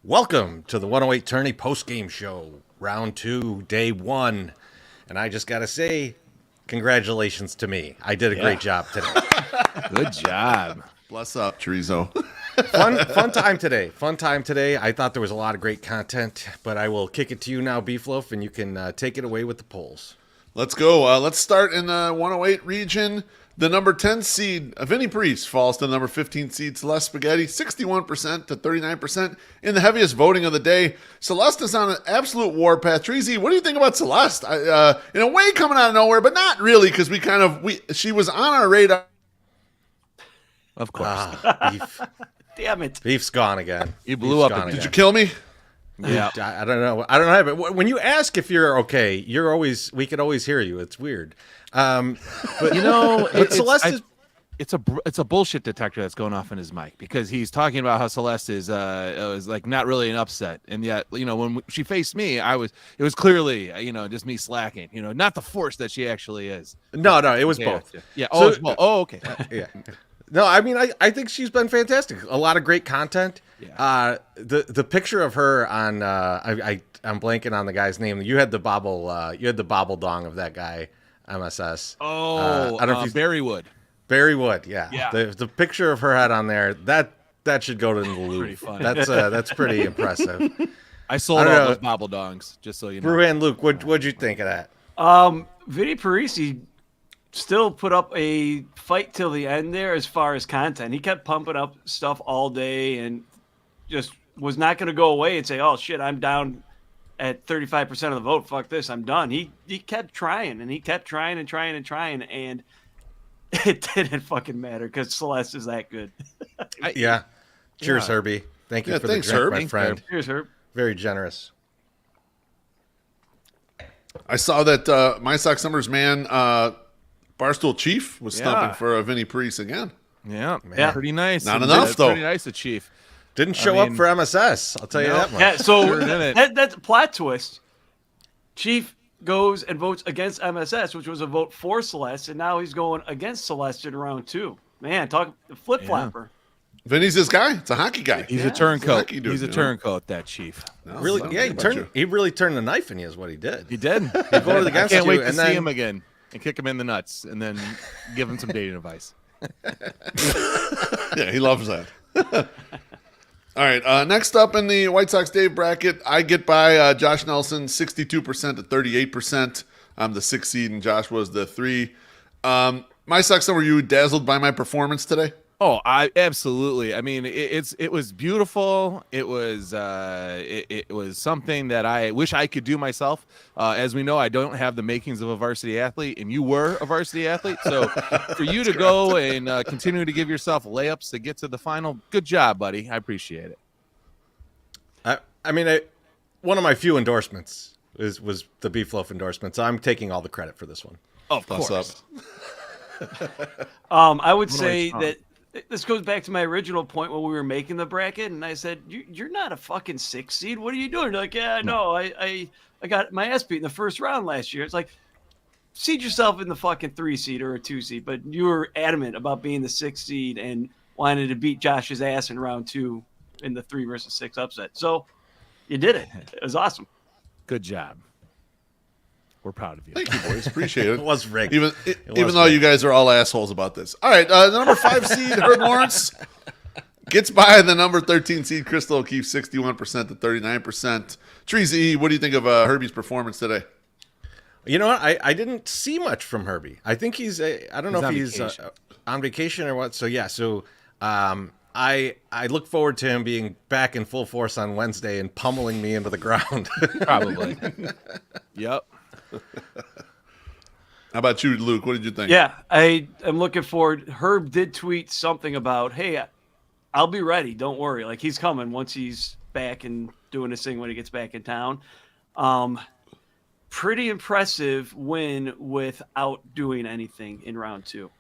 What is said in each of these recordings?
Welcome to the 108 Tourney post-game show, round 2, day 1. And I just got to say, congratulations to me. I did a great job today. Good job. Bless up, chorizo. Fun time today. Fun time today. I thought there was a lot of great content, but I will kick it to you now, Beefloaf, and you can take it away with the polls. Let's go. Let's start in the 108 region. The number 10 seed, Vinny Priest, falls to the number 15 seed, Celeste Spaghetti, 61% to 39% in the heaviest voting of the day. Celeste is on an absolute warpath. Treasy, what do you think about Celeste? In a way, coming out of nowhere, but not really, because she was on our radar. Of course. Beef. Damn it. Beef's gone again. You blew up. Did you kill me? Yeah. I don't know. I don't know. But when you ask if you're okay, we could always hear you. It's weird. But You know, Celeste is. it's a bullshit detector that's going off in his mic because he's talking about how Celeste is like not really an upset, and yet when she faced me, it was clearly just me slacking, not the force that she actually is. No, it was both. Yeah. So- It's both. Oh, okay. Yeah. No, I mean, I think she's been fantastic. A lot of great content. Yeah. The picture of her on I'm blanking on the guy's name. You had the bobble dong of that guy, MSS. Oh, I don't know if Barry Wood. Barry Wood. Yeah. Yeah. The picture of her head on there that should go to the Louvre. Pretty funny. That's pretty impressive. I sold I all don't know. those bobble dongs, just so you know. Brew and Luke, what'd you think of that? Vinny Parisi still put up a fight till the end there as far as content. He kept pumping up stuff all day and just was not going to go away and say, oh, shit, I'm down at 35% of the vote. Fuck this. I'm done. He kept trying, and he kept trying and trying and trying, and it didn't fucking matter because Celeste is that good. Yeah. Cheers, Herbie. Thank you for the thanks, drink, Herb. my Thanks, friend. Here's her. Very generous. I saw that My Sox Numbers man, Barstool Chief, was stumping for Vinny Priest again. Yeah, Yeah. pretty nice. Not enough, though. Pretty nice, the Chief. Didn't show up for MSS. I'll tell you that much. Yeah, so Sure didn't. that's a plot twist. Chief goes and votes against MSS, which was a vote for Celeste, and now he's going against Celeste in round 2. Man, talk flip-flopper. Vinny's this guy. It's a hockey guy. He's a turncoat. hockey dude, He's a you know? turncoat, that Chief. Really? Something Yeah, about he really turned the knife in you is what he did. He did. He voted I against can't you, wait to and see then- him again and kick him in the nuts and then give him some dating advice. Yeah, he loves that. All right, next up in the White Sox Dave bracket, I get by Josh Nelson, 62% to 38%. I'm the 6th seed, and Josh was the 3. My Sox, were you dazzled by my performance today? Oh, I absolutely. I mean, it was beautiful. It was it was something that I wish I could do myself. As we know, I don't have the makings of a varsity athlete, and you were a varsity athlete. So for you to go and continue to give yourself layups to get to the final, good job, buddy. I appreciate it. I mean, one of my few endorsements was the Beefloaf endorsement, so I'm taking all the credit for this one. Of Plus course. I would Really say strong. that this goes back to my original point when we were making the bracket, and I said, "You're not a fucking 6 seed. What are you doing?" They're like, "Yeah, no, I got my ass beat in the first round last year." It's like, seed yourself in the fucking 3 seed or a 2 seed, but you were adamant about being the 6 seed and wanted to beat Josh's ass in round 2 in the 3 versus 6 upset. So you did it. It was awesome. Good job. We're proud of you. Thank you, boys. Appreciate It it. was rigged. Even was though rigged. you guys are all assholes about this. All right, the number 5 seed, Herb Lawrence, gets by the number 13 seed, Crystal O'Keefe, 61% to 39%. Treasy, what do you think of Herbie's performance today? You know what? I didn't see much from Herbie. I think I don't know if He's he's on vacation. on vacation or what. So yeah. So I look forward to him being back in full force on Wednesday and pummeling me into the ground. Probably. Yep. How about you, Luke? What did you think? Yeah, I am looking forward. Herb did tweet something about, "Hey, I'll be ready. Don't worry. Like, he's coming once he's back and doing his thing when he gets back in town." Pretty impressive win without doing anything in round 2.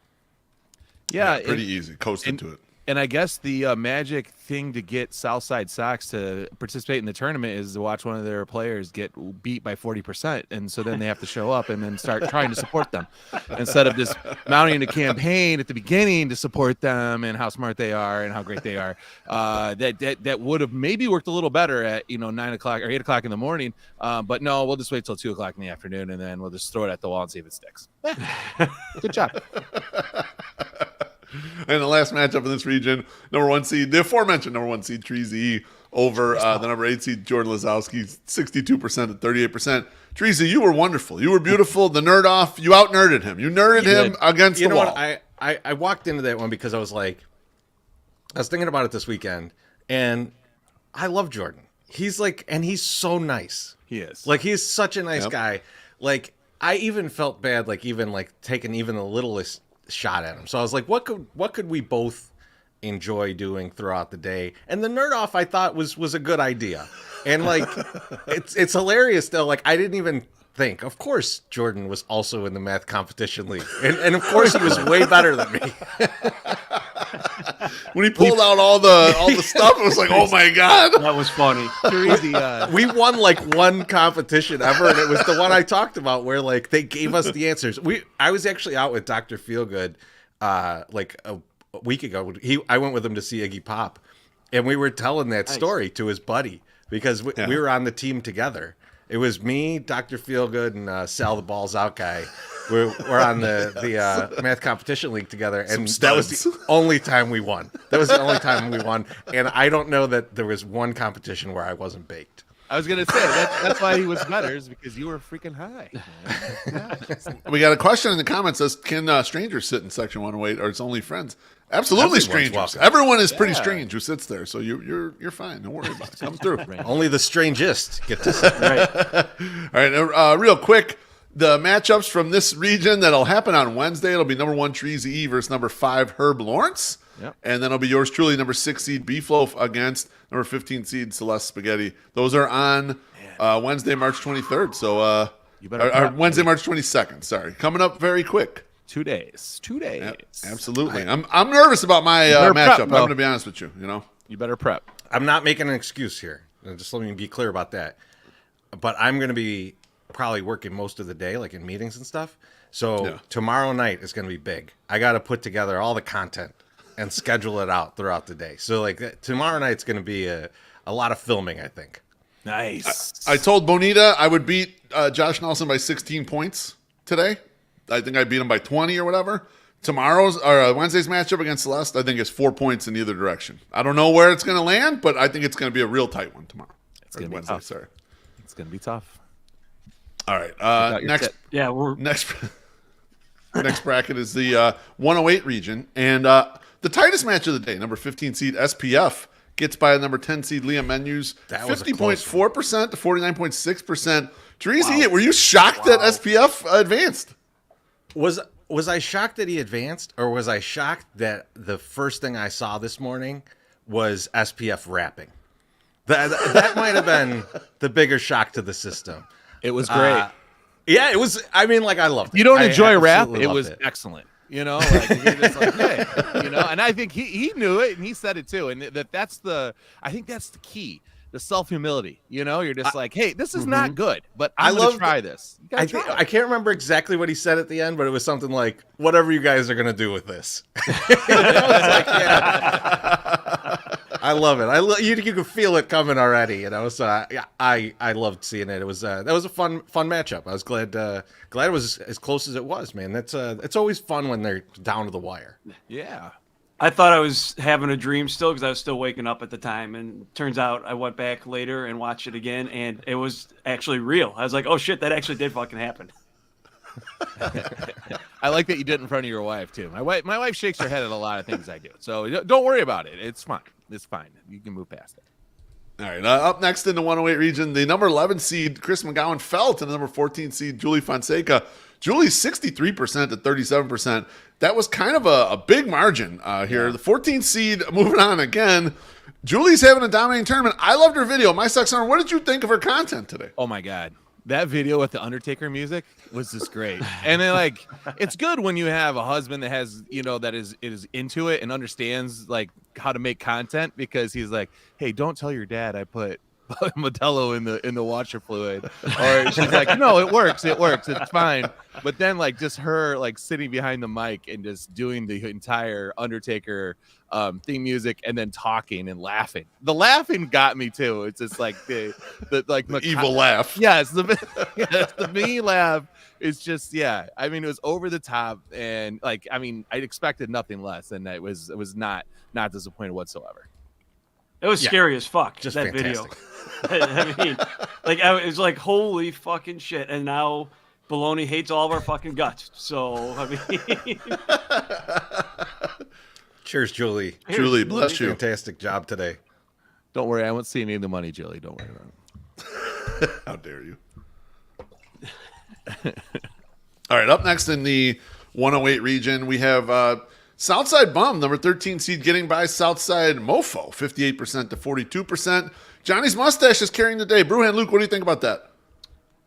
Yeah. Pretty easy. Coasted to it. And I guess the magic thing to get Southside Sox to participate in the tournament is to watch one of their players get beat by 40%. And so then they have to show up and then start trying to support them instead of just mounting a campaign at the beginning to support them and how smart they are and how great they are. That would have maybe worked a little better at 9 o'clock or 8 o'clock in the morning. But no, we'll just wait till 2 o'clock in the afternoon and then we'll just throw it at the wall and see if it sticks. Good job. And the last matchup in this region, number 1 seed, the aforementioned number 1 seed, Treasy over the number 8 seed, Jordan Lazowski, 62% to 38%. Treasy, you were wonderful. You were beautiful. The nerd off, you out-nerded him. You nerded him against the wall. What? I walked into that one because I was thinking about it this weekend, and I love Jordan. He's and he's so nice. He is. He's such a nice guy. I even felt bad, taking even the littlest shot at him. So I was like, what could we both enjoy doing throughout the day? And the nerd off I thought was a good idea. And it's hilarious though. I didn't even think. Of course Jordan was also in the math competition league. And of course he was way better than me. When he pulled out all the stuff, it was like, oh my God. That was funny. We won one competition ever, and it was the one I talked about where they gave us the answers. I was actually out with Dr. Feelgood a week ago. I went with him to see Iggy Pop, and we were telling that story to his buddy because we were on the team together. It was me, Dr. Feelgood, and Sal the Balls Out guy. We're on the math competition league together, and that was the only time we won. And I don't know that there was one competition where I wasn't baked. I was going to say, that's why he was better, is because you were freaking high. We got a question in the comments says, can strangers sit in section 108 or it's only friends? Absolutely, strangers. Welcome. Everyone is pretty strange who sits there, so you're fine. Don't worry about it. Come through. Only the strangest get to sit. All right, real quick, the matchups from this region that'll happen on Wednesday. It'll be number 1 Treasy versus number 5 Herb Lawrence. Yep. And then it'll be yours truly, number 6 seed Beefloaf against number 15 seed Celeste Spaghetti. Those are on Wednesday, March 23rd. So Wednesday, March 22nd. Sorry, coming up very quick. 2 days. 2 days. Yep, absolutely. I'm nervous about my matchup. I'm going to be honest with you. You better prep. I'm not making an excuse here. Just let me be clear about that. But I'm going to be probably working most of the day, in meetings and stuff. So tomorrow night is going to be big. I got to put together all the content and schedule it out throughout the day. So tomorrow night's going to be a lot of filming, I think. Nice. I told Bonita I would beat Josh Nelson by 16 points today. I think I beat him by 20 or whatever. Wednesday's matchup against Celeste, I think, is 4 points in either direction. I don't know where it's going to land, but I think it's going to be a real tight one tomorrow. It's going to be Wednesday. tough. Sorry. It's going to be tough. All right. Next. Yeah, next bracket is the 108 region, and the tightest match of the day, number 15 seed SPF gets by number 10 seed Liam Menus, 50.4% to 49.6%. Treasy, were you shocked that SPF advanced? Was I shocked that he advanced, or was I shocked that the first thing I saw this morning was SPF rapping? That might have been the bigger shock to the system. It was great. Yeah, it was. I loved it. You don't enjoy rap? It was it. Excellent. You're just hey, and I think he knew it and he said it too. And I think that's the key. The self-humility, you're just hey, this is not good, but I'm going to try this. I can't remember exactly what he said at the end, but it was something like, whatever you guys are going to do with this. I love it. You can feel it coming already. So I loved seeing it. It was that was a fun matchup. I was glad it was as close as it was, man. It's always fun when they're down to the wire. Yeah. I thought I was having a dream still because I was still waking up at the time. And turns out I went back later and watched it again, and it was actually real. I was like, oh, shit, that actually did fucking happen. I like that you did it in front of your wife, too. My wife shakes her head at a lot of things I do. So don't worry about it. It's fine. It's fine. You can move past it. All right. Up next in the 108 region, the number 11 seed Chris McGowan fell to the number 14 seed Julie Fonseca. Julie's 63% to 37%. That was kind of a big margin here. Yeah. The 14 seed moving on again. Julie's having a dominating tournament. I loved her video. My Sex Summer. What did you think of her content today? Oh, my God. that video with the Undertaker music was just great. And then like it's good when you have a husband that has, that is into it and understands like how to make content, because he's like, hey, don't tell your dad I put Modelo in the washer fluid. Or she's like, no, it works, it's fine. But then like just her like sitting behind the mic and just doing the entire Undertaker theme music and then talking and laughing. The laughing got me too. It's just like the evil laugh. Yes, the me laugh. It's just, yeah. I mean, it was over the top, and like, I mean, I expected nothing less, and it was not disappointed whatsoever. It was scary as fuck. Just that fantastic. video. I mean, like it was like holy fucking shit, and now Baloney hates all of our fucking guts. So I mean, Cheers, Julie. Julie, bless you. Fantastic job today. Don't worry, I won't see any of the money, Julie. Don't worry about it. How dare you? All right, up next in the 108 region, we have Southside Bum, number 13 seed, getting by Southside Mofo, 58% to 42%. Johnny's Mustache is carrying the day. Brewhand Luke, what do you think about that?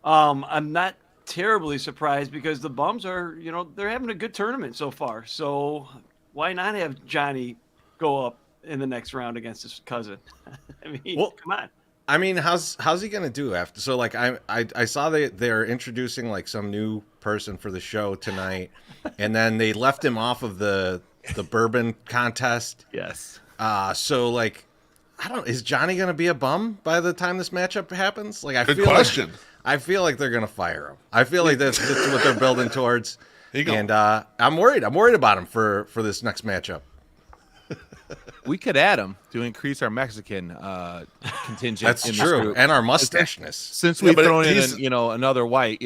I'm not terribly surprised because the Bums are, they're having a good tournament so far. So why not have Johnny go up in the next round against his cousin? I mean, come on. I mean, how's he gonna do after? So like I saw they're introducing like some new person for the show tonight, and then they left him off of the bourbon contest. Yes. So like, I don't. Is Johnny gonna be a bum by the time this matchup happens? Like, Good question. I feel like they're gonna fire him. I feel like that's what they're building towards. There you go. And I'm worried. I'm worried about him for this next matchup. We could add him to increase our Mexican contingent. That's in true, this group. and our mustacheness. Since we've but thrown he's- in, another white,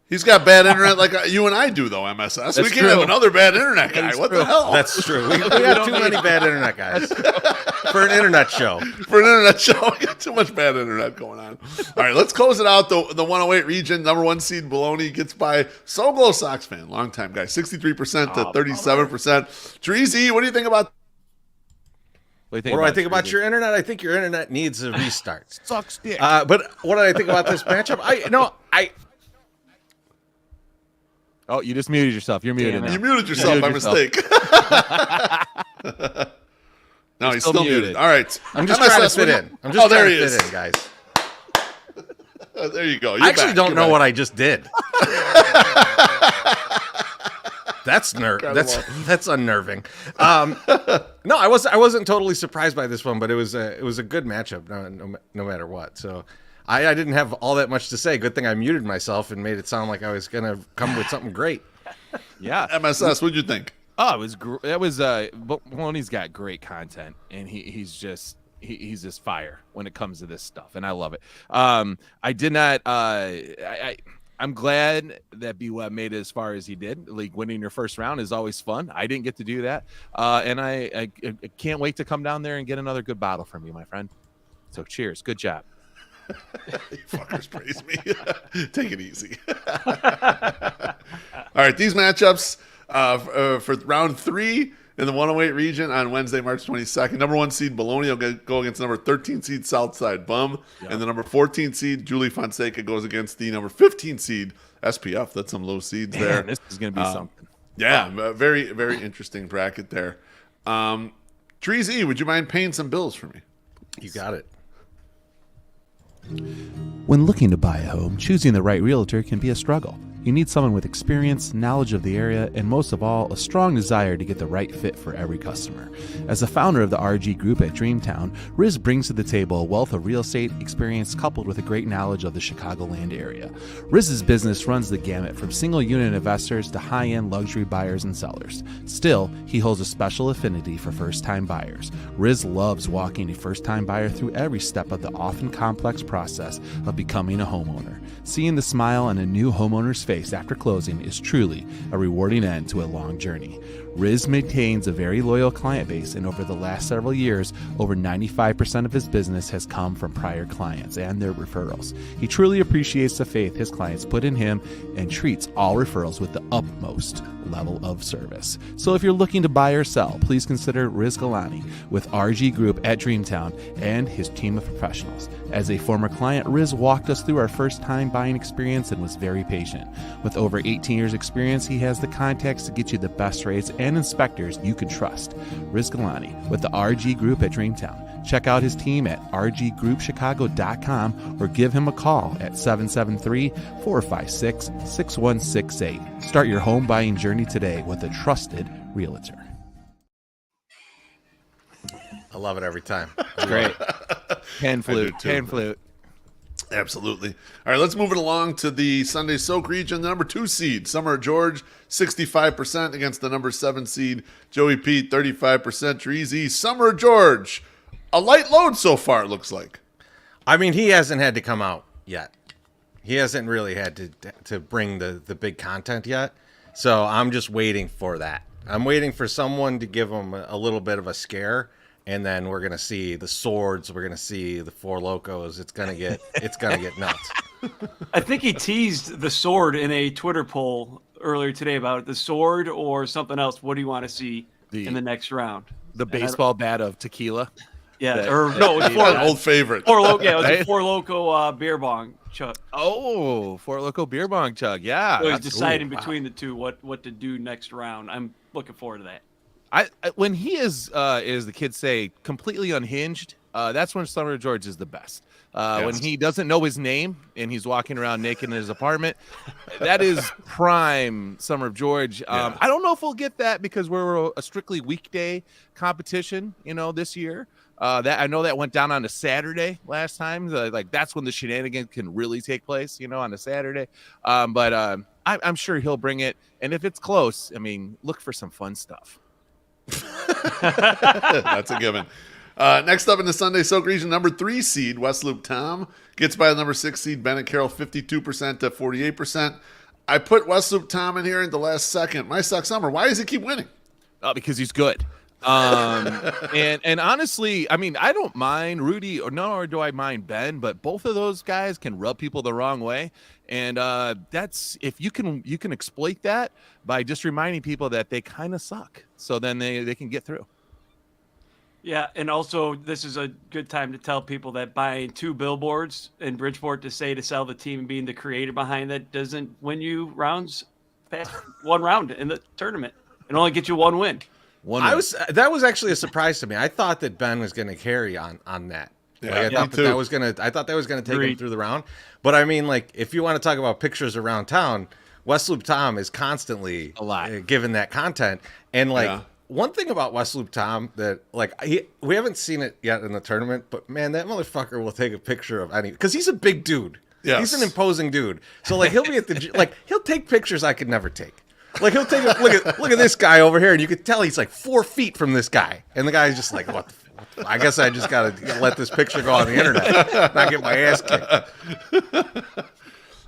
He's got bad internet like you and I do, though, MSS. We That's can't have true. another bad internet guy. That is What true. the hell? That's true. We got too many bad internet guys for an internet show. For an internet show, we got too much bad internet going on. All right, let's close it out. The 108 region, number 1 seed Baloney gets by So Glow Sox fan, longtime guy, 63% to 37%. Treasy, what do you think about? What do I think about your internet? I think your internet needs a restart. Sucks dick? But what do I think about this matchup? Oh, you just muted yourself. You're muted now. You muted yourself by mistake. No, he's still muted. All right. I'm just trying to fit in. I'm just there trying he to is. fit in, guys. There you go. I actually don't know what I just did. That's unnerving. No, I wasn't totally surprised by this one, but it was a good matchup no matter what. So I didn't have all that much to say. Good thing I muted myself and made it sound like I was gonna come with something great. Yeah. MSS, what'd you think? Oh, Baloney's got great content, and he's just fire when it comes to this stuff, and I love it. I did not. I'm glad that B-Web made it as far as he did. Like, winning your first round is always fun. I didn't get to do that, and I can't wait to come down there and get another good bottle from you, my friend. So, cheers. Good job. You fuckers praise me. Take it easy. All right, these matchups for round 3 in the 108 region on Wednesday, March 22nd. Number 1 seed Baloney will go against number 13 seed Southside Bum. Yep. And the number 14 seed Julie Fonseca goes against the number 15 seed SPF. That's some low seeds there. This is going to be something. Yeah, very, very interesting bracket there. Treasy, would you mind paying some bills for me? You got it. When looking to buy a home, choosing the right realtor can be a struggle. You need someone with experience, knowledge of the area, and most of all, a strong desire to get the right fit for every customer. As the founder of the RG Group at Dreamtown, Riz brings to the table a wealth of real estate experience coupled with a great knowledge of the Chicagoland area. Riz's business runs the gamut from single-unit investors to high-end luxury buyers and sellers. Still, he holds a special affinity for first-time buyers. Riz loves walking a first-time buyer through every step of the often complex process of becoming a homeowner. Seeing the smile on a new homeowner's face after closing is truly a rewarding end to a long journey. Riz maintains a very loyal client base, and over the last several years, over 95% of his business has come from prior clients and their referrals. He truly appreciates the faith his clients put in him and treats all referrals with the utmost level of service. So if you're looking to buy or sell, please consider Riz Galani with RG Group at Dreamtown and his team of professionals. As a former client, Riz walked us through our first time buying experience and was very patient. With over 18 years experience, he has the contacts to get you the best rates and inspectors you can trust. Riz Galani with the RG Group at Dreamtown. Check out his team at rggroupchicago.com or give him a call at 773-456-6168. Start your home buying journey today with a trusted realtor. I love it every time. Great. Pan flute. Pan flute. Absolutely. All right, let's move it along to the Sunday Soak region. The number 2 seed, Summer George, 65% against the number 7 seed, Joey Pete, 35%. Treasy, Summer George, a light load so far, it looks like. I mean, he hasn't had to come out yet. He hasn't really had to bring the big content yet. So I'm just waiting for that. I'm waiting for someone to give him a little bit of a scare. And then we're gonna see the swords. We're gonna see the Four Locos. It's gonna get nuts. I think he teased the sword in a Twitter poll earlier today about the sword or something else. What do you want to see in the next round? The baseball bat of tequila. Yeah, That- or no, it was An old favorite. Four Loco. Yeah, it was Right? a Four Loco beer bong chuck. Oh, Four Loko beer bong chug. Yeah. So he's that's- deciding ooh, wow. between the two what to do next round. I'm looking forward to that. I when he is the kids say, completely unhinged, that's when Summer George is the best. When he doesn't know his name and he's walking around naked in his apartment, that is prime Summer George. I don't know if we'll get that because we're a strictly weekday competition, this year. That I know that went down on a Saturday last time. Like that's when the shenanigans can really take place, on a Saturday. But I'm sure he'll bring it. And if it's close, I mean, look for some fun stuff. That's a given. Next up in the Sunday Soak region, number 3 seed, West Loop Tom gets by the number 6 seed, Bennett Carroll, 52% to 48%. I put West Loop Tom in here in the last second. My suck Summer. Why does he keep winning? Because he's good. And honestly, I mean, I don't mind Rudy nor do I mind Ben, but both of those guys can rub people the wrong way. And that's if you can exploit that by just reminding people that they kind of suck. So then they can get through. Yeah, and also this is a good time to tell people that buying 2 billboards in Bridgeport to sell the team and being the creator behind that doesn't win you rounds past 1 round in the tournament. It only gets you 1 win. That was actually a surprise to me. I thought that Ben was going to carry on that. Yeah, I thought that was going to take him through the round. But I mean, like, if you want to talk about pictures around town, West Loop Tom is constantly given that content. And one thing about West Loop Tom that we haven't seen it yet in the tournament, but man, that motherfucker will take a picture of because he's a big dude. Yes. He's an imposing dude. So he'll be at the he'll take pictures I could never take. He'll take look at this guy over here, and you could tell he's like 4 feet from this guy, and the guy's just like, "What? I guess I just gotta let this picture go on the internet, not get my ass kicked."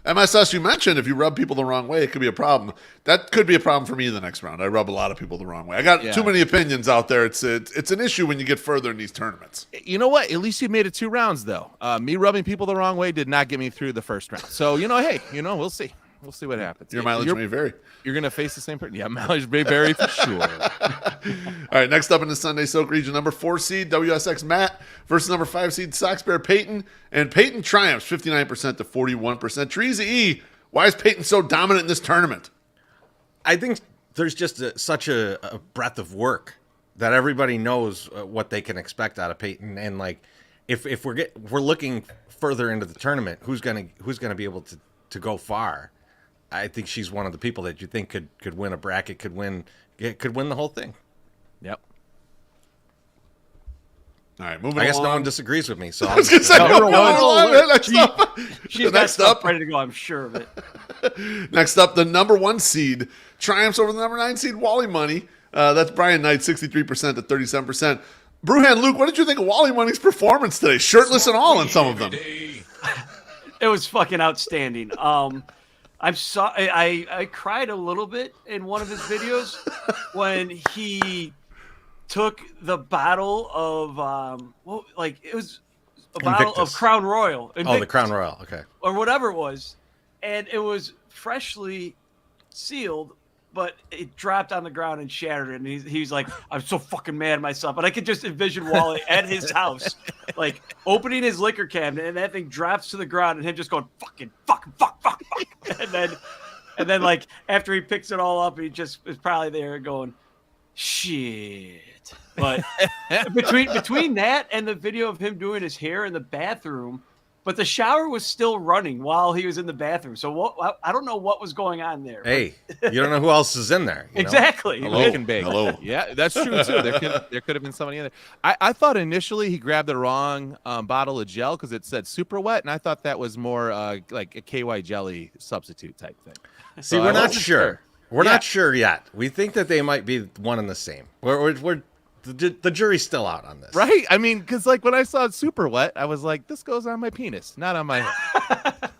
MSS, you mentioned if you rub people the wrong way, it could be a problem. That could be a problem for me in the next round. I rub a lot of people the wrong way. I got too many opinions out there. It's an issue when you get further in these tournaments. You know what? At least you made it 2 rounds, though. Me rubbing people the wrong way did not get me through the first round. So hey, we'll see. We'll see what happens. Your mileage may vary. You're going to face the same person. Yeah, mileage may vary for sure. All right, next up in the Sunday Soak region, number 4 seed, WSX Matt versus number 5 seed, Sox Bear Peyton. And Peyton triumphs 59% to 41%. Teresa E., why is Peyton so dominant in this tournament? I think there's just such a breadth of work that everybody knows what they can expect out of Peyton. And if we're looking further into the tournament, who's gonna be able to go far? I think she's one of the people that you think could win a bracket, could win the whole thing. Yep. All right, moving I guess along. no one disagrees with me, so I was going to say, She's got stuff ready to go, I'm sure of it. Next up, the number 1 seed triumphs over the number 9 seed, Wally Money. That's Brian Knight, 63% to 37%. Brewhan Luke, what did you think of Wally Money's performance today? Shirtless and all in some of them. It was fucking outstanding. I'm sorry. I cried a little bit in one of his videos when he took the bottle of it was a bottle of Invictus. Crown Royal. Oh, the Invictus, Crown Royal. Okay. or whatever it was, and it was freshly sealed, but it dropped on the ground and shattered. And he's like, I'm so fucking mad at myself. And I could just envision Wally at his house, like opening his liquor cabinet, and that thing drops to the ground, and him just going fuck, and then like after he picks it all up, he just is probably there going, shit. But between that and the video of him doing his hair in the bathroom, but the shower was still running while he was in the bathroom. So I don't know what was going on there. Hey, you don't know who else is in there. You know? Exactly. Wake and bake. Hello. Yeah, that's true too. There could have been somebody in there. I thought initially he grabbed the wrong bottle of gel because it said super wet, and I thought that was more like a KY jelly substitute type thing. See, So we're I not wasn't sure. We're Yeah. not sure yet. We think that they might be one and the same. The jury's still out on this. Right? I mean, because like when I saw it super wet, I was like, this goes on my penis, not on my head.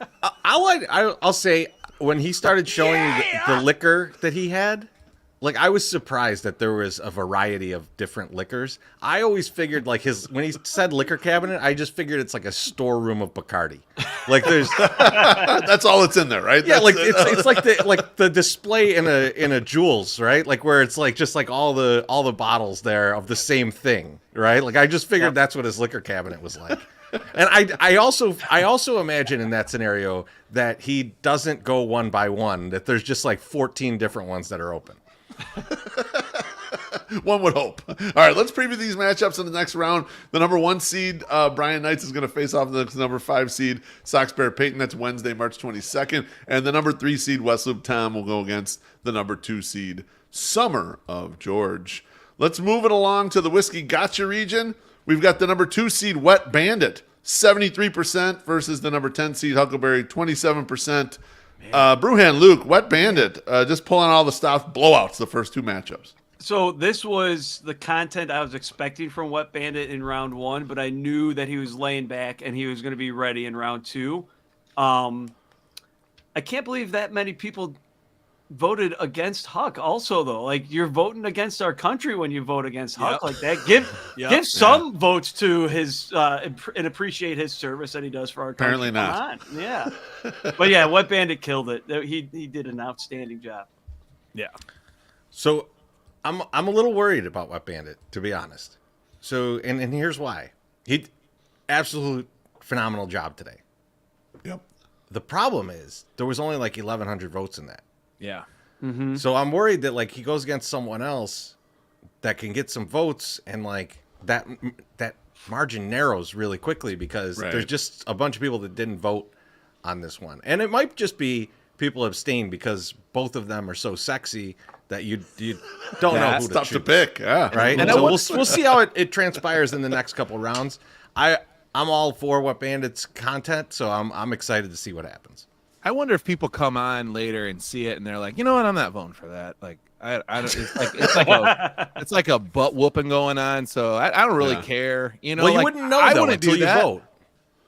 I'll say when he started showing the liquor that he had, like I was surprised that there was a variety of different liquors. I always figured like when he said liquor cabinet, I just figured it's like a storeroom of Bacardi. Like there's That's all that's in there, right? yeah, That's like it's like the display in a Jewels, right? Like where it's like just like all the bottles there of the same thing, right? Like I just figured that's what his liquor cabinet was like. And I also imagine in that scenario that he doesn't go one by one, that there's just like 14 different ones that are open. One would hope. All right, let's preview these matchups in the next round. The number 1 seed, Brian Knights, is going to face off the number 5 seed, Sox Bear Peyton. That's Wednesday, March 22nd. And the number 3 seed, West Loop Tom, will go against the number 2 seed, Summer of George. Let's move it along to the Whiskey Gotcha region. We've got the number 2 seed, Wet Bandit, 73% versus the number 10 seed, Huckleberry, 27%. Brewhan Luke, Wet Bandit, just pulling all the stuff, blowouts the first 2 matchups. So this was the content I was expecting from Wet Bandit in round 1, but I knew that he was laying back and he was going to be ready in round 2. I can't believe that many people voted against Huck also, though. Like, you're voting against our country when you vote against Huck like that. Give some votes to his and appreciate his service that he does for our country. Apparently not. Come on. Yeah. But yeah, Wet Bandit killed it. He did an outstanding job. Yeah. So I'm a little worried about Wet Bandit, to be honest. So and here's why. He absolute phenomenal job today. Yep. The problem is there was only like 1,100 votes in that. Yeah. So I'm worried that like he goes against someone else that can get some votes, and like that margin narrows really quickly because there's just a bunch of people that didn't vote on this one. And it might just be people abstain because both of them are so sexy that you don't know who to Tough choose. to pick. Yeah. Right? And so we'll see how it transpires in the next couple rounds. I'm all for Wet Bandit's content, so I'm excited to see what happens. I wonder if people come on later and see it and they're like, you know what, I'm not voting for that. Like, I don't. It's like a butt whooping going on. So I don't really care. You know, Well, you like, wouldn't know I though wouldn't until do you that. vote.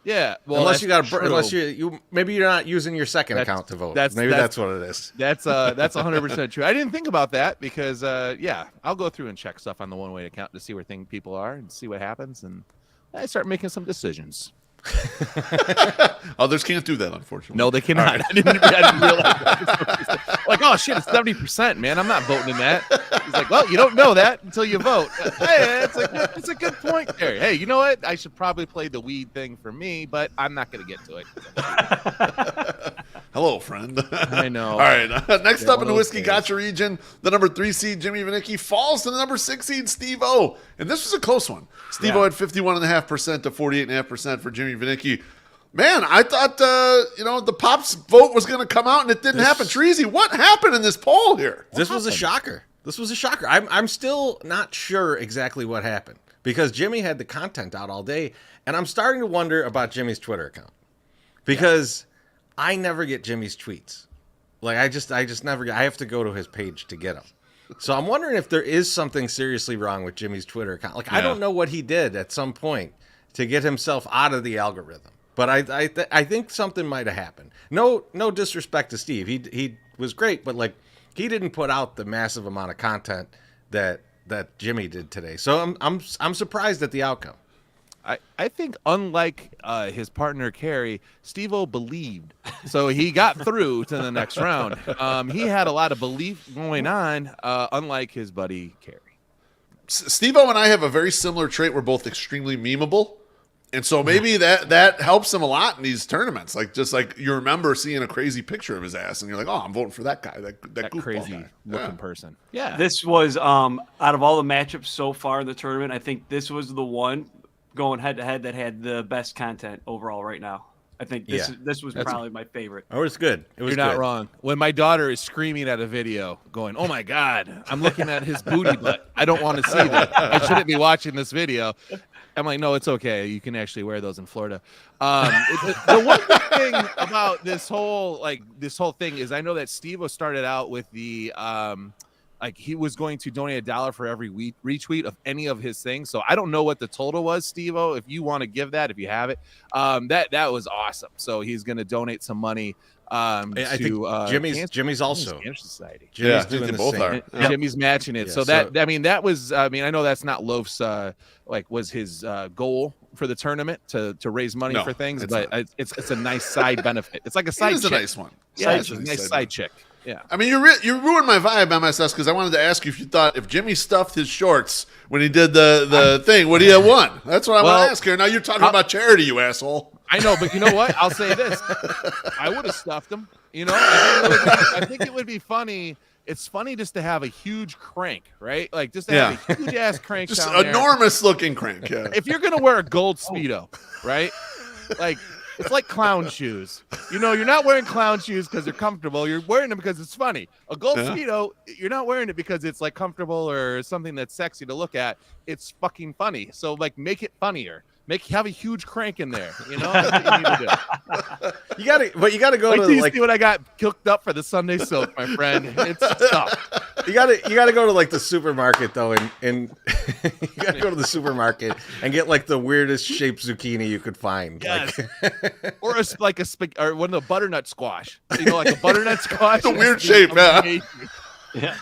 Yeah, well, Unless you that's got true. unless you maybe you're not using your second account to vote. Maybe that's what it is. That's 100% true. I didn't think about that because I'll go through and check stuff on the one-way account to see where people are and see what happens, and I start making some decisions. Others can't do that, unfortunately. No, they cannot. Right. I didn't realize that. Like, oh shit, it's 70%, man. I'm not voting in that. He's like, well, you don't know that until you vote. Hey, it's a good point there. Hey, you know what? I should probably play the weed thing for me, but I'm not going to get to it. Hello, friend. I know. All right. Next up in the Whiskey Gotcha region, the number 3 seed, Jimmy Vanicki, falls to the number 6 seed, Steve-O. And this was a close one. Steve-O had 51.5% to 48.5% for Jimmy Vanicki. Man, I thought, the Pops vote was going to come out, and it didn't happen. Treasy, what happened in this poll here? This was a shocker. I'm still not sure exactly what happened because Jimmy had the content out all day, and I'm starting to wonder about Jimmy's Twitter account because I never get Jimmy's tweets. Like I just never get. I have to go to his page to get them. So I'm wondering if there is something seriously wrong with Jimmy's Twitter account. Like I don't know what he did at some point to get himself out of the algorithm. But I think something might have happened. No disrespect to Steve. He was great, but like he didn't put out the massive amount of content that Jimmy did today. So I'm surprised at the outcome. I think unlike his partner Kerry, Steve-O believed, so he got through to the next round. He had a lot of belief going on, unlike his buddy Kerry. Steve-O and I have a very similar trait. We're both extremely memeable. And so maybe that helps him a lot in these tournaments. Like just like you remember seeing a crazy picture of his ass and you're like, oh, I'm voting for that guy, that crazy guy. looking person. Yeah. This was out of all the matchups so far in the tournament, I think this was the one going head to head that had the best content overall right now. I think this was probably my favorite. Oh, it was good. It was You're not wrong. When my daughter is screaming at a video going, oh my God, I'm looking at his booty butt. I don't want to see that. I shouldn't be watching this video. I'm like, no, it's okay. You can actually wear those in Florida. The one good thing about this whole thing is I know that Steve-O started out with the like he was going to donate $1 for every retweet of any of his things. So I don't know what the total was, Steve-O. If you want to give that, if you have it, that was awesome. So he's going to donate some money. I think Jimmy's also Cancer Society. Jimmy's doing the both same. are. Jimmy's matching it. Yeah, so that was. I mean, I know that's not Loaf's was his goal for the tournament to raise money for things, but it's a nice side benefit. It's like a side. It is chick. a nice one. Yeah, it's a nice side chick. Yeah. I mean, you ruined my vibe, MSS, because I wanted to ask you if you thought if Jimmy stuffed his shorts when he did the thing, would he have won? That's what I want to ask here. Now you're talking about charity, you asshole. I know, but you know what? I'll say this: I would have stuffed him. You know, I think it would be funny. It's funny just to have a huge crank, right? Like just to have a huge ass crank, just down enormous looking crank. Yeah. If you're gonna wear a gold Speedo, right? Like. It's like clown shoes. You know, you're not wearing clown shoes because they're comfortable. You're wearing them because it's funny. A gold Speedo, you're not wearing it because it's like comfortable or something that's sexy to look at. It's fucking funny. So like make it funnier. Have a huge crank in there. You know, that's what you need to do. You gotta go to see what I got cooked up for the Sunday soak, my friend. It's tough. You gotta go to like the supermarket though, and you gotta go to the supermarket and get like the weirdest shaped zucchini you could find. Yes. Or or one of the butternut squash. You know, like a butternut squash. The weird shape, Yeah.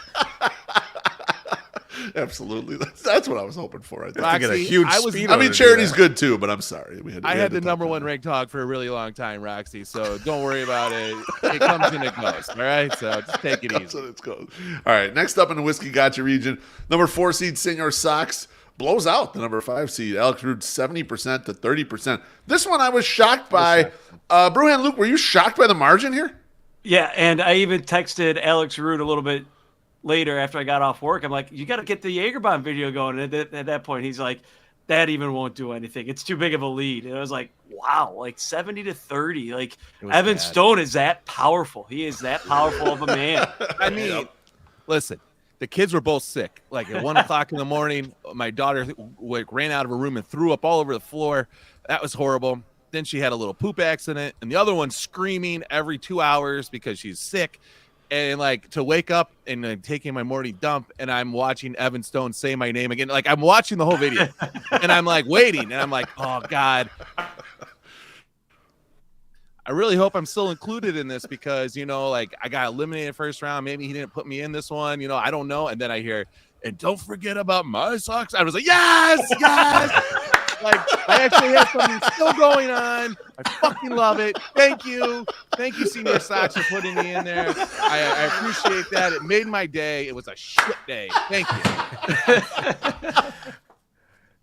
Absolutely. That's what I was hoping for. I think. To get a huge Speedo. I mean, charity's good too, but I'm sorry. I had the number one ranked hog for a really long time, Roxy. So don't worry about it. It comes and it goes. All right. So just take it easy. That's what it's called. All right. Next up in the Whiskey Gotcha region, number 4 seed Senor Sox blows out the number 5 seed Alex Rude 70% to 30%. This one I was shocked by. Brewhan Luke, were you shocked by the margin here? Yeah, and I even texted Alex Rude a little bit later after I got off work. I'm like, you got to get the Jagerbomb video going. And at that point, he's like, that even won't do anything. It's too big of a lead. And I was like, wow, like 70 to 30. Like Evan Stone is that powerful. He is that powerful of a man. I mean, listen, the kids were both sick. Like at 1 o'clock in the morning, my daughter ran out of her room and threw up all over the floor. That was horrible. Then she had a little poop accident, and the other one's screaming every 2 hours because she's sick. And like to wake up and taking my morning dump, and I'm watching Evan Stone say my name again. Like I'm watching the whole video, and I'm like waiting, and I'm like, oh God. I really hope I'm still included in this because, you know, like I got eliminated first round. Maybe he didn't put me in this one. You know, I don't know. And then I hear, and don't forget about my socks. I was like, yes. Like I actually have something still going on. I fucking love it. Thank you, Senior Sox, for putting me in there. I appreciate that. It made my day. It was a shit day. Thank you.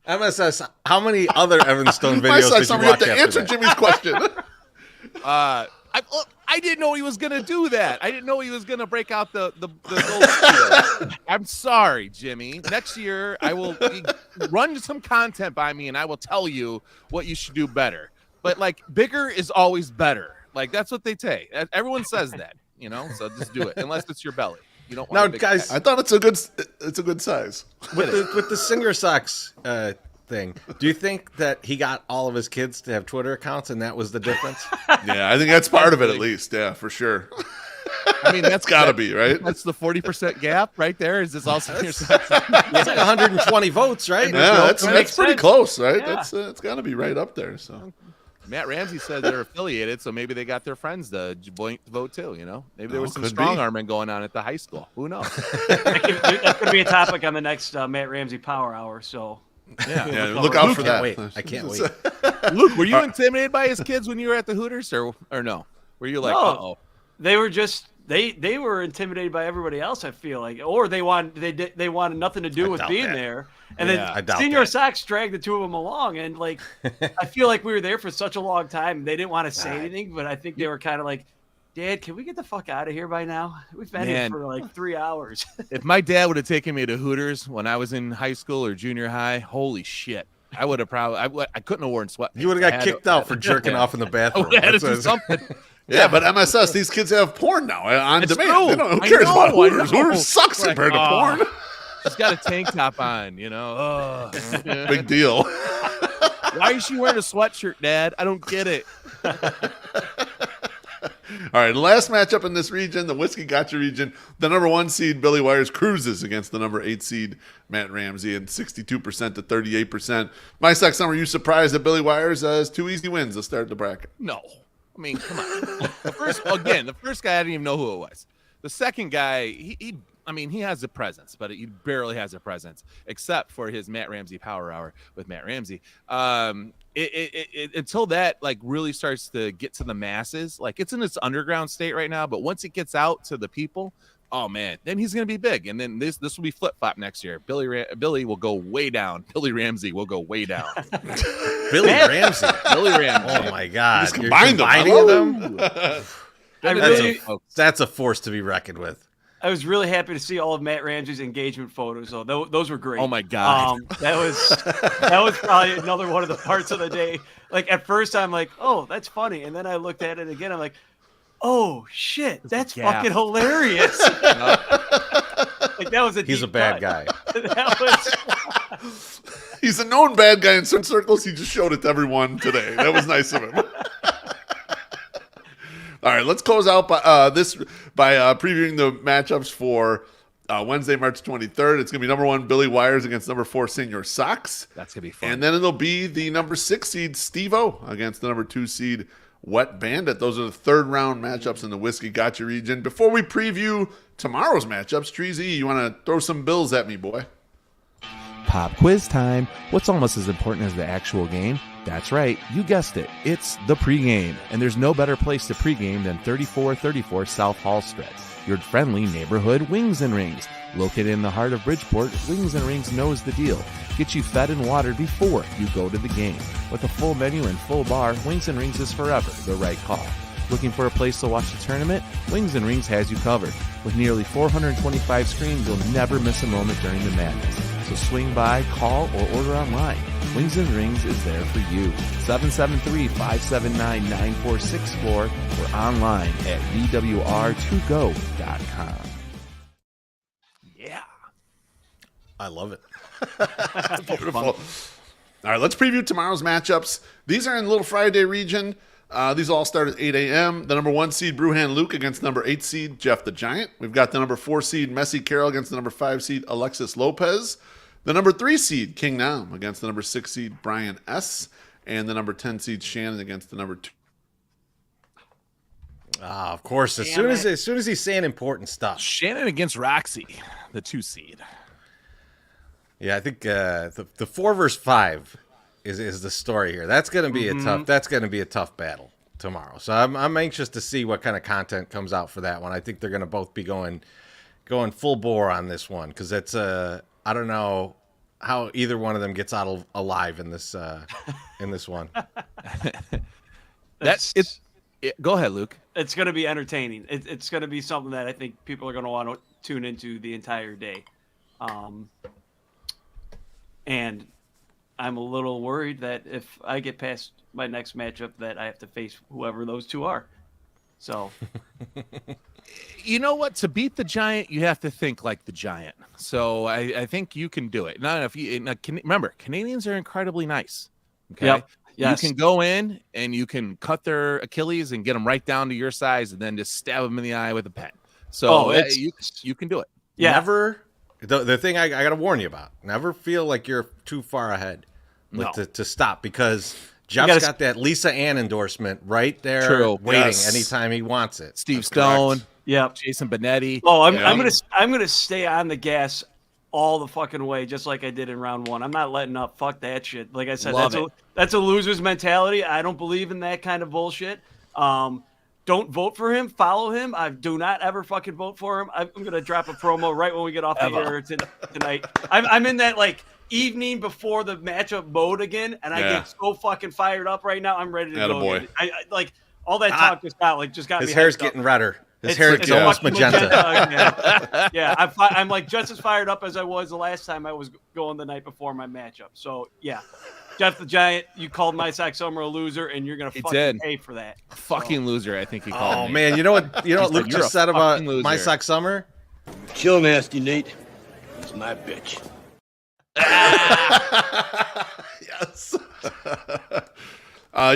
MSS, how many other Evan Stone videos did you watch to answer Jimmy's question. I didn't know he was going to do that. I didn't know he was going to break out the gold steel. I'm sorry, Jimmy. Next year, I will run some content by me, and I will tell you what you should do better. But, like, bigger is always better. Like, that's what they say. Everyone says that, you know? So just do it, unless it's your belly. You don't want guys, I thought it's a good size. With the Singer Sox thing, do you think that he got all of his kids to have Twitter accounts and that was the difference? Yeah, I think that's part of it at least. Yeah, for sure. I mean, that's got to be, right? That's the 40% gap right there. Is this also your sex? It's like 120 votes, right? Yeah, that's pretty close, right? Yeah. It's got to be right up there. So Matt Ramsey said they're affiliated, so maybe they got their friends to vote too. Maybe there was some could strong be. arming going on at the high school. Who knows? That's going to be a topic on the next Matt Ramsey Power Hour. So Yeah, look out for that. Wait, I can't wait. Luke, were you intimidated by his kids when you were at the Hooters, or no? Were you like, No. uh-oh? they were just they were intimidated by everybody else. I feel like, or they wanted nothing to do with doubt being that. there. And Yeah, I then doubt Senior that. Sox dragged the two of them along, and like I feel like we were there for such a long time. They didn't want to say anything, but I think they were kind of like, Dad, can we get the fuck out of here by now? We've been here Man. for like 3 hours. If my dad would have taken me to Hooters when I was in high school or junior high, holy shit, I would have probably. I couldn't have worn sweat. You would have got kicked out for jerking off in the bathroom. I had to That's do what it's- something. Yeah, but MSS, these kids have porn now on It's demand. true. They don't, who I cares know, about I Hooters? know. Hooters sucks Like, compared to porn. She's got a tank top on, Ugh. Big deal. Why is she wearing a sweatshirt, Dad? I don't get it. All right, last matchup in this region, the Whiskey Gotcha region. The number 1 seed, Billy Wires, cruises against the number 8 seed, Matt Ramsey, and 62% to 38%. My sex number, you surprised that Billy Wires has 2 easy wins to start the bracket. No. I mean, come on. The first guy, I didn't even know who it was. The second guy, he has a presence, but he barely has a presence, except for his Matt Ramsey Power Hour with Matt Ramsey. Until that like really starts to get to the masses, like it's in its underground state right now, but once it gets out to the people, oh man, then he's gonna be big, and then this will be flip flop next year. Billy will go way down. Billy Ramsey will go way down. Billy Ramsey. Billy Ramsey. Oh my God! just You're combined them. combining them. I That's really, that's a force to be reckoned with. I was really happy to see all of Matt Ramsey's engagement photos, though. Those were great. Oh my God. That was probably another one of the parts of the day. Like at first, I'm like, oh, that's funny, and then I looked at it again. I'm like, oh shit, that's gaff. fucking hilarious. Like that was a. He's a deep bad cut. guy. That was. He's a known bad guy in certain circles. He just showed it to everyone today. That was nice of him. All right, let's close out by previewing the matchups for Wednesday, March 23rd. It's going to be number 1, Billy Wires against number 4, Senior Sox. That's gonna be fun. And then it'll be the number 6 seed, Steve-O, against the number 2 seed, Wet Bandit. Those are the third round matchups in the Whiskey Gotcha region. Before we preview tomorrow's matchups, Treasy, you want to throw some bills at me, boy? Pop quiz time. What's almost as important as the actual game? That's right, you guessed it. It's the pregame. And there's no better place to pregame than 3434 South Hall Street, your friendly neighborhood Wings and Rings. Located in the heart of Bridgeport, Wings and Rings knows the deal. Get you fed and watered before you go to the game. With a full menu and full bar, Wings and Rings is forever the right call. Looking for a place to watch the tournament? Wings and Rings has you covered. With nearly 425 screens, you'll never miss a moment during the madness. So swing by, call, or order online. Wings and Rings is there for you. 773-579-9464 or online at vwr2go.com. Yeah. I love it. Beautiful. All right, let's preview tomorrow's matchups. These are in Little Friday region. These all start at 8 a.m. The number 1 seed, Brewhan Luke, against number 8 seed, Jeff the Giant. We've got the number 4 seed, Messy Carroll, against the number 5 seed, Alexis Lopez. The number 3 seed, King Nam, against the number 6 seed, Brian S. And the number 10 seed, Shannon, against the number 2. Of course, as soon as he's saying important stuff. Shannon against Roxy, the 2 seed. Yeah, I think the 4 versus 5 is the story here. That's going to be a tough battle tomorrow. So I'm anxious to see what kind of content comes out for that one. I think they're going to both be going full bore on this one because it's I don't know how either one of them gets out alive in this one. Go ahead, Luke. It's going to be entertaining. It's going to be something that I think people are going to want to tune into the entire day. And I'm a little worried that if I get past my next matchup that I have to face whoever those two are. So, You know what? To beat the Giant, you have to think like the Giant. So I think you can do it. Now, remember, Canadians are incredibly nice. Okay. Yep. Yes. You can go in and you can cut their Achilles and get them right down to your size and then just stab them in the eye with a pen. So you can do it. Yeah. Never. The thing I got to warn you about: never feel like you're too far ahead No. to stop, because Jeff's got that Lisa Ann endorsement right there, True. waiting Yes. anytime he wants it. Steve That's Stone, correct. Yep. Jason Benetti. Oh, I'm Yeah. gonna stay on the gas all the fucking way, just like I did in round one. I'm not letting up. Fuck that shit. Like I said, Love that's a loser's mentality. I don't believe in that kind of bullshit. Don't vote for him. Follow him. I do not ever fucking vote for him. I'm gonna drop a promo right when we get off the air tonight. I'm in that like evening before the matchup mode again, and I get so fucking fired up right now. I'm ready to go. Attaboy. Again. I like all that talk just got His me. hair's hyped up. getting redder. His It's hair like is almost fucking magenta. again. Yeah, I'm like just as fired up as I was the last time I was going the night before my matchup. So yeah, Jeff the Giant, you called my Sock Summer a loser, and you're gonna fucking pay for that. Fucking loser, I think he called Oh me. man, you know what He Luke said, "You're just a said about fucking loser." My Sock Summer? Chill, nasty Nate. It's my bitch. Yes.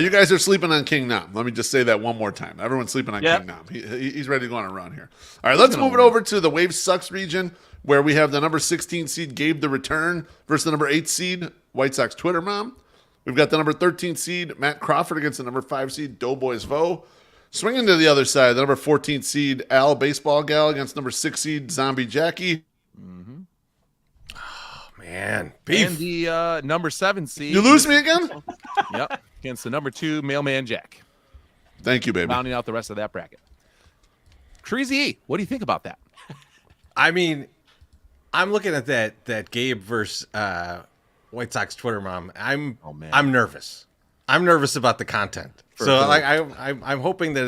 You guys are sleeping on King Nam. Let me just say that one more time. Everyone's sleeping on King Nam. He's ready to go on a run here. All right, let's move it over to the Wave Sucks region, where we have the number 16 seed Gabe the Return versus the number 8 seed White Sox Twitter Mom. We've got the number 13 seed Matt Crawford against the number 5 seed Doughboys Vo. Swinging to the other side, the number 14 seed Al Baseball Gal against number 6 seed Zombie Jackie. Man, beef. And the number 7 seed. You lose me again? Yep. Against the number 2 Mailman Jack. Thank you, baby. Rounding out the rest of that bracket. Treasy, what do you think about that? I mean, I'm looking at that Gabe versus White Sox Twitter Mom. I'm nervous. I'm nervous about the content. So like I'm hoping that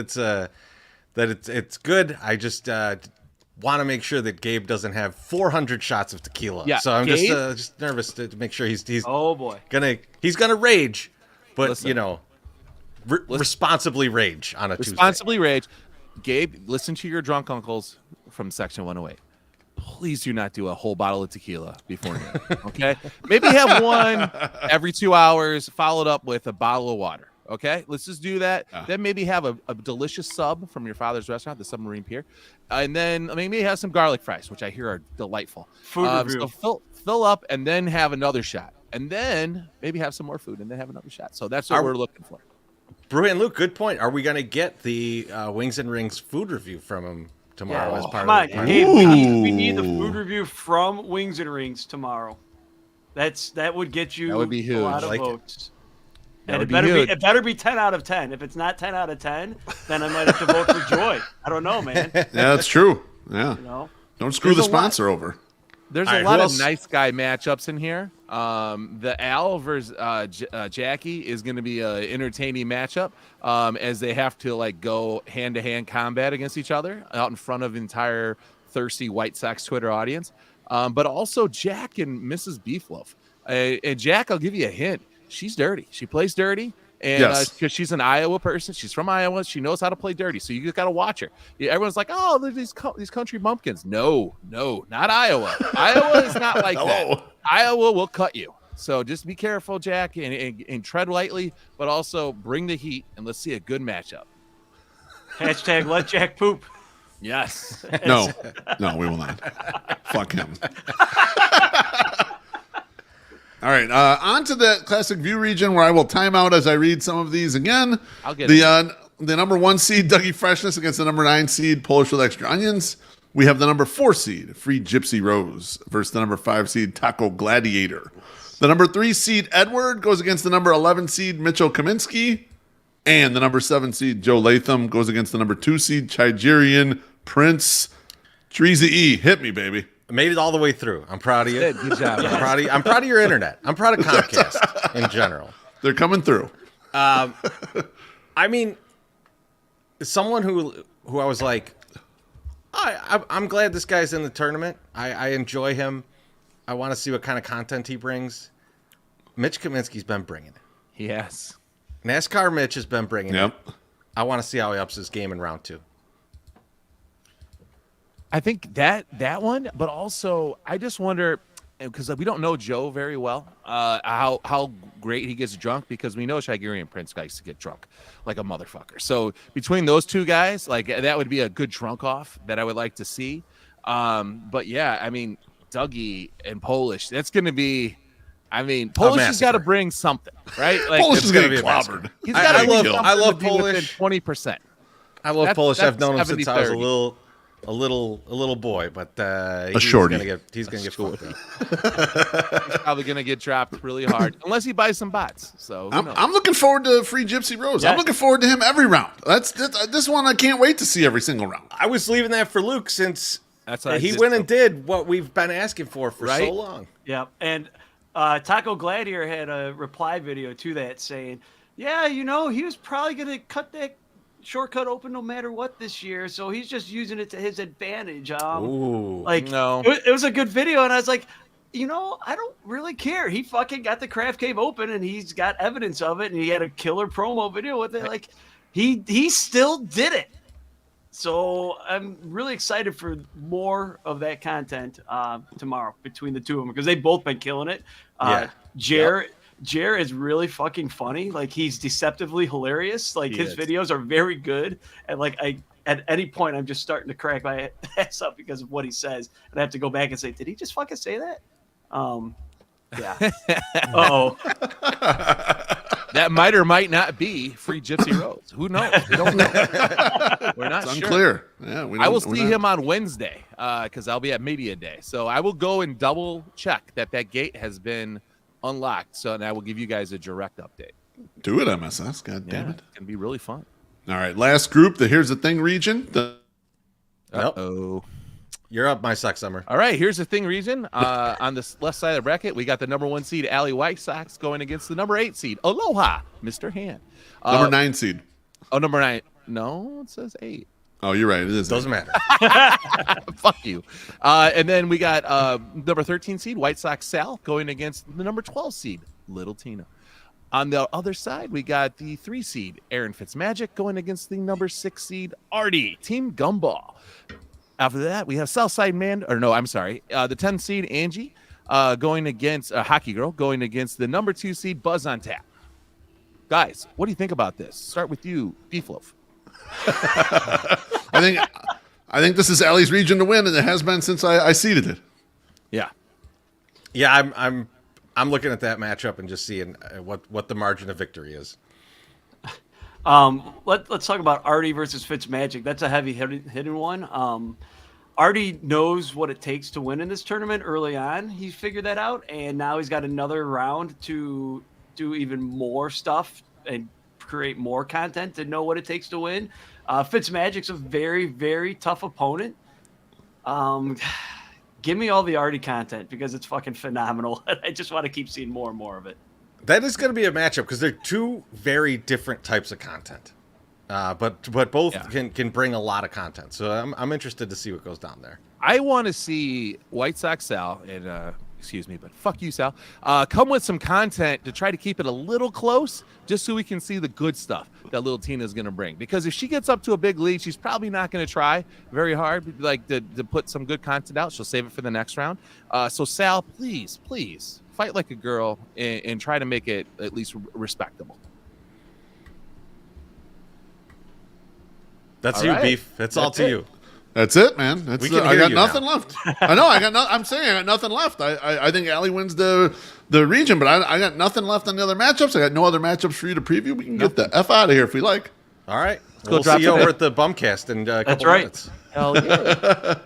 it's good. I just want to make sure that Gabe doesn't have 400 shots of tequila. Yeah, so I'm Gabe, just nervous to make sure he's oh boy gonna rage, but Listen. responsibly rage on a Responsibly rage. Gabe, listen to your drunk uncles from Section 108. Please do not do a whole bottle of tequila beforehand. Okay? Maybe have one every 2 hours, followed up with a bottle of water. Okay? Let's just do that. Then maybe have a delicious sub from your father's restaurant, the Submarine Pier. And then maybe have some garlic fries, which I hear are delightful. Food review. So fill up and then have another shot. And then maybe have some more food and then have another shot. So that's what we're looking for. Brew and Luke, good point. Are we going to get the Wings and Rings food review from him tomorrow as part Come of on, the Gabe, we need the food review from Wings and Rings tomorrow. That would get you That would be huge. a lot of Like it. votes. That And would it be huge. better be 10 out of 10. If it's not 10 out of 10, then I might have to vote for Joy. I don't know, man. Yeah, that's true. Yeah. You know? Don't screw There's the a lot- sponsor over. There's All a right, lot who of else? nice guy matchups in here. The Al versus Jackie is going to be an entertaining matchup as they have to like go hand-to-hand combat against each other out in front of the entire thirsty White Sox Twitter audience. But also Jack and Mrs. Beefloaf. And Jack, I'll give you a hint. She's dirty. She plays dirty. And Yes. because she's an Iowa person, she's from Iowa. She knows how to play dirty. So you just got to watch her. Yeah, everyone's like, oh, there's these country bumpkins. No, not Iowa. Iowa is not like that. Iowa will cut you. So just be careful, Jack, and tread lightly, but also bring the heat, and let's see a good matchup. Hashtag let Jack poop. Yes. No, we will not. Fuck him. All right, on to the Classic View region where I will time out as I read some of these again. I'll get the number 1 seed, Dougie Freshness, against the number 9 seed, Polish with Extra Onions. We have the number 4 seed, Free Gypsy Rose, versus the number 5 seed, Taco Gladiator. The number 3 seed, Edward, goes against the number 11 seed, Mitchell Kaminsky. And the number 7 seed, Joe Latham, goes against the number 2 seed, Chigerian Prince. Treasy E, hit me, baby. Made it all the way through. I'm proud of you. Good job. I'm proud of your internet. I'm proud of Comcast in general. They're coming through. I mean, someone who I was like, I'm glad this guy's in the tournament. I enjoy him. I want to see what kind of content he brings. Mitch Kaminsky's been bringing it. Yes. NASCAR Mitch has been bringing it. Yep. I want to see how he ups his game in round 2. I think that one, but also I just wonder because we don't know Joe very well, how great he gets drunk because we know Chigerian Prince likes to get drunk like a motherfucker. So between those two guys, like that would be a good drunk off that I would like to see. But yeah, I mean Dougie and Polish, that's gonna be I mean, Polish has got to massacre. bring something, right? Like Polish it's is gonna getting be a massacre. clobbered. he's I- got I to love- I love Polish. 20%. I love Polish. I've known him That's since I was 70-30. a little boy, but he's shorty. He's gonna get fucked up. He's probably gonna get dropped really hard unless he buys some bots. So who knows? I'm looking forward to Free Gypsy Rose. I'm Yeah. looking forward to him every round. This one I can't wait to see every single round. I was leaving that for Luke since That's what I he just went and told- did what we've been asking for Right? so long. Yeah, and Taco Gladiator had a reply video to that saying, "Yeah, you know, he was probably gonna cut that shortcut open no matter what this year, so he's just using it to his advantage." Ooh. Like, No. it was a good video, and I was like, you know, I don't really care. He fucking got the craft cave open, and he's got evidence of it, and he had a killer promo video with it. Like, he still did it. So I'm really excited for more of that content tomorrow between the two of them because they've both been killing it. Yeah. Jer is really fucking funny. Like he's deceptively hilarious. Like He his is. videos are very good. And like at any point I'm just starting to crack my ass up because of what he says. And I have to go back and say, did he just fucking say that? Yeah. Uh-oh. That might or might not be Free Gypsy Rose. Who knows? We don't know. We're not It's sure. unclear. Yeah, we I will we're see not- him on Wednesday because I'll be at Media Day. So I will go and double check that gate has been unlocked. So and I will give you guys a direct update. Do it, MSS. God damn Yeah, it. it's gonna be really fun. All right, last group. The Here's the Thing region. Nope. Oh. You're up, my suck summer. All right, here's the thing, region. On the left side of the bracket, we got the number 1 seed, Alley White Sox, going against the number 8 seed, Aloha, Mr. Han. Number 9 seed. Oh, number 9. No, it says 8. Oh, you're right. It is. Doesn't matter. Fuck you. And then we got number 13 seed, White Sox Sal, going against the number 12 seed, Little Tina. On the other side, we got the 3 seed, Aaron Fitzmagic, going against the number 6 seed, Artie, Team Gumball. After that, we have Southside Man, or no, I'm sorry, the 10 seed, Angie, going against Hockey Girl, going against the number 2 seed, Buzz on Tap. Guys, what do you think about this? Start with you, Beef Loaf. I think this is Allie's region to win, and it has been since I seeded it. Yeah. Yeah, I'm looking at that matchup and just seeing what the margin of victory is. Let's talk about Artie versus Fitzmagic. That's a heavy hidden one. Artie knows what it takes to win in this tournament early on. He figured that out, and now he's got another round to do even more stuff and create more content to know what it takes to win. Fitzmagic's a very, very tough opponent. Give me all the Artie content because it's fucking phenomenal. I just want to keep seeing more and more of it. That is going to be a matchup because they're two very different types of content, but both can bring a lot of content. So I'm interested to see what goes down there. I want to see White Sox Sal and excuse me, but fuck you, Sal. Come with some content to try to keep it a little close, just so we can see the good stuff that little Tina's going to bring. Because if she gets up to a big lead, she's probably not going to try very hard, like to put some good content out. She'll save it for the next round. So Sal, please fight like a girl and try to make it at least respectable. That's All you, right. Beef. That's all That's to it. you. That's it, man. That's We can I hear got you nothing now. left. I know. I'm saying I got nothing left. I think Allie wins the region, but I got nothing left on the other matchups. I got no other matchups for you to preview. We can get the F out of here if we like. All right. go We'll drop see you some over hit. at the Bumcast in a couple right. minutes. Hell yeah.